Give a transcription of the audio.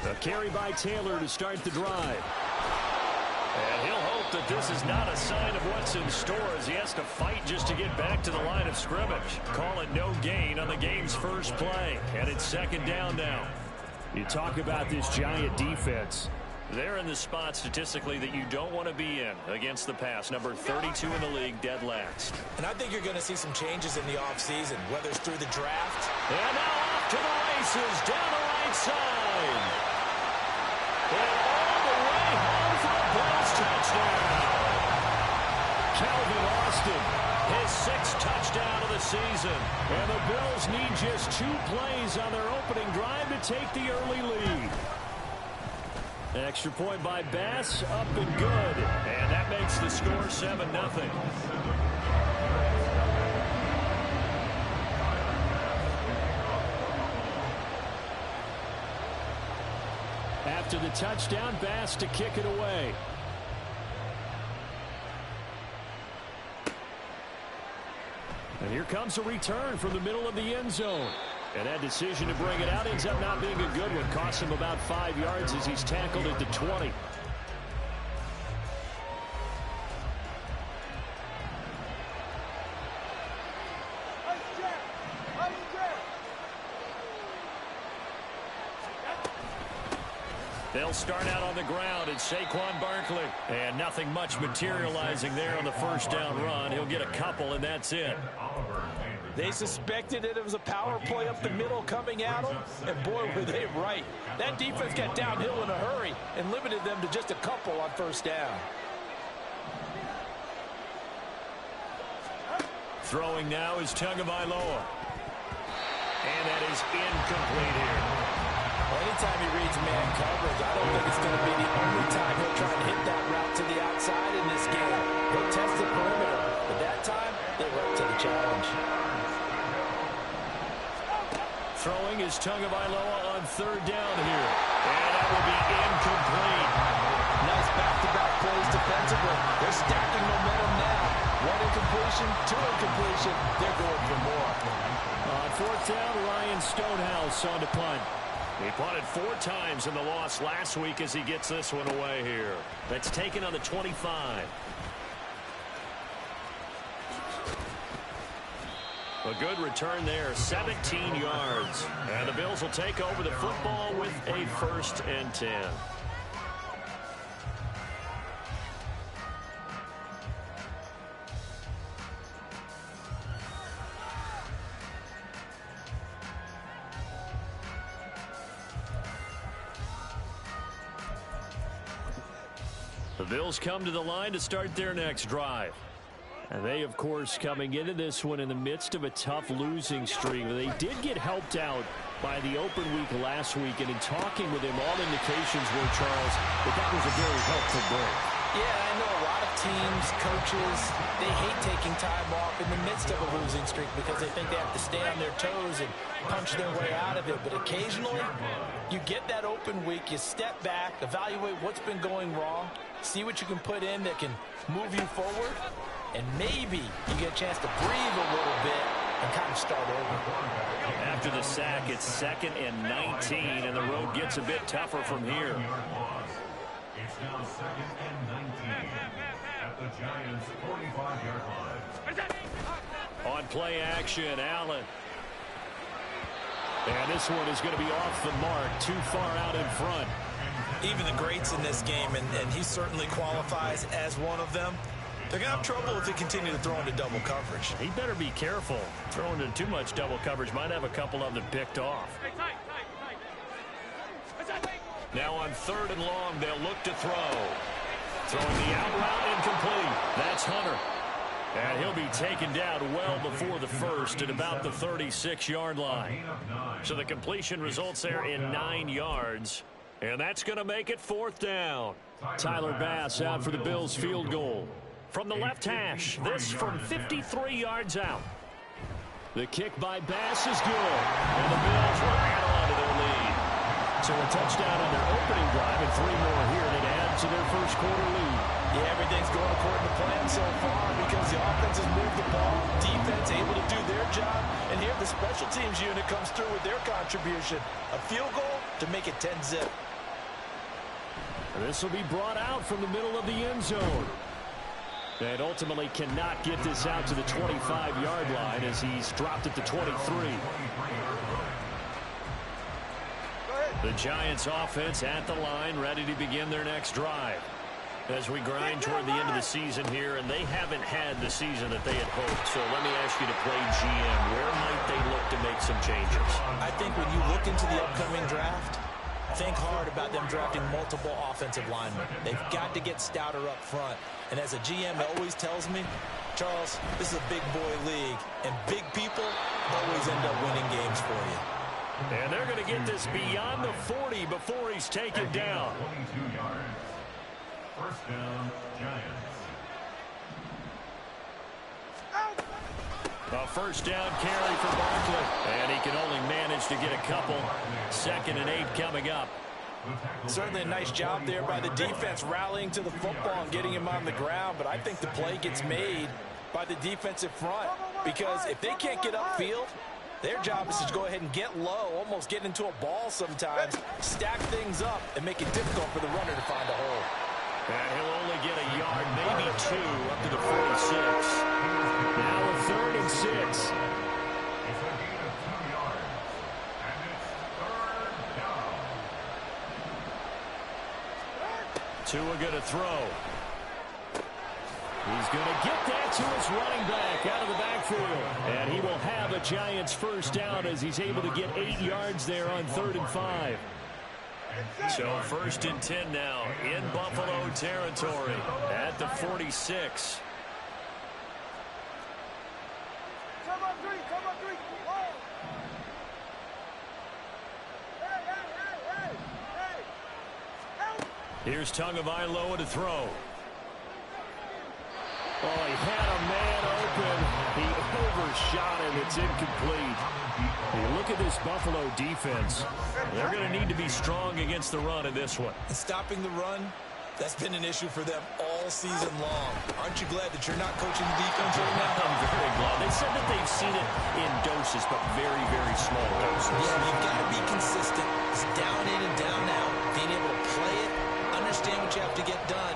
A carry by Taylor to start the drive. And he'll hope that this is not a sign of what's in store as he has to fight just to get back to the line of scrimmage. Call it no gain on the game's first play. And it's second down now. You talk about this Giant defense. They're in the spot statistically that you don't want to be in against the pass. Number 32 in the league, dead last. And I think you're going to see some changes in the offseason, whether it's through the draft. And now off to the races down the right side. And all the way home for a Bills touchdown. Calvin Austin, his 6th touchdown of the season. And the Bills need just 2 plays on their opening drive to take the early lead. Extra point by Bass, up and good. And that makes the score 7-0. After the touchdown, Bass to kick it away. And here comes a return from the middle of the end zone. And that decision to bring it out ends up not being a good one. Costs him about 5 yards as he's tackled at the 20. They'll start out on the ground. It's Saquon Barkley. And nothing much materializing there on the first down run. He'll get a couple, and that's it. They suspected that it was a power play up the middle coming at them, and boy, were they right. That defense got downhill in a hurry and limited them to just a couple on first down. Throwing now is Tagovailoa. And that is incomplete here. Anytime he reads man coverage, I don't think it's going to be the only time he'll try and hit that route to the outside in this game. He'll test the perimeter, but that time, they were up to the challenge. Throwing is Tagovailoa on third down here. And that will be incomplete. Nice back-to-back plays defensively. They're stacking momentum now. 1 incompletion, 2 incompletion. They're going for more. On fourth down, Ryan Stonehouse on to punt. He punted 4 times in the loss last week as he gets this one away here. That's taken on the 25. A good return there, 17 yards. And the Bills will take over the football with a 1st and 10. The Bills come to the line to start their next drive. And they, of course, coming into this one in the midst of a tough losing streak. They did get helped out by the open week last week. And in talking with him, all indications were, Charles, that was a very helpful break. Yeah, I know a lot of teams, coaches, they hate taking time off in the midst of a losing streak because they think they have to stay on their toes and punch their way out of it. But occasionally, you get that open week, you step back, evaluate what's been going wrong, see what you can put in that can move you forward, and maybe you get a chance to breathe a little bit and kind of start over. After the sack, it's 2nd and 19, and the road gets a bit tougher from here. It's now 2nd and 19 at the Giants' 45-yard line. On play action, Allen. And this one is going to be off the mark, too far out in front. Even the greats in this game, and he certainly qualifies as one of them, they're going to have trouble if they continue to throw into double coverage. He better be careful. Throwing into too much double coverage might have a couple of them picked off. Now on 3rd and long, they'll look to throw. Throwing the out route incomplete. That's Hunter. And he'll be taken down well before the first at about the 36-yard line. So the completion results there in 9 yards. And that's going to make it 4th down. Tyler Bass out for the Bills field goal. From the left hash, this from 53 yards out. The kick by Bass is good. And the Bills will add on to their lead. So a touchdown on their opening drive and 3 more here that add to their first quarter lead. Yeah, everything's going according to plan so far because the offense has moved the ball, defense able to do their job, and here the special teams unit comes through with their contribution. A field goal to make it 10-zip. This will be brought out from the middle of the end zone. And ultimately cannot get this out to the 25-yard line as he's dropped at the 23. The Giants offense at the line, ready to begin their next drive. As we grind toward the end of the season here, and they haven't had the season that they had hoped. So let me ask you to play GM. Where might they look to make some changes? I think when you look into the upcoming draft, think hard about them drafting multiple offensive linemen. They've got to get stouter up front. And as a GM, it always tells me, Charles, this is a big boy league, and big people always end up winning games for you. And they're going to get this beyond the 40 before he's taken down. 22 yards. First down, Giants. A first down carry for Barkley. And he can only manage to get a couple. 2nd and 8 coming up. Certainly a nice job there by the defense rallying to the football and getting him on the ground. But I think the play gets made by the defensive front. Because if they can't get upfield, their job is to go ahead and get low, almost get into a ball sometimes, stack things up, and make it difficult for the runner to find a hole. And he'll only get a yard, maybe 2, up to the 46. Now a 3rd and 6. It's a gain of 2 yards. And it's 3rd down. Tua going to throw. He's going to get that to his running back out of the backfield. And he will have a Giants first down as he's able to get 8 yards there on 3rd and 5. So 1st and 10 now in Buffalo territory at the 46. Here's Tagovailoa to throw. Oh, he had a man open. He overshot him. It's incomplete. Hey, look at this Buffalo defense. They're going to need to be strong against the run in this one. And stopping the run, that's been an issue for them all season long. Aren't you glad that you're not coaching the defense right now? I'm very glad. They said that they've seen it in doses, but very, very small doses. Yeah, you've got to be consistent. It's down in and down out. Being able to play it, understand what you have to get done,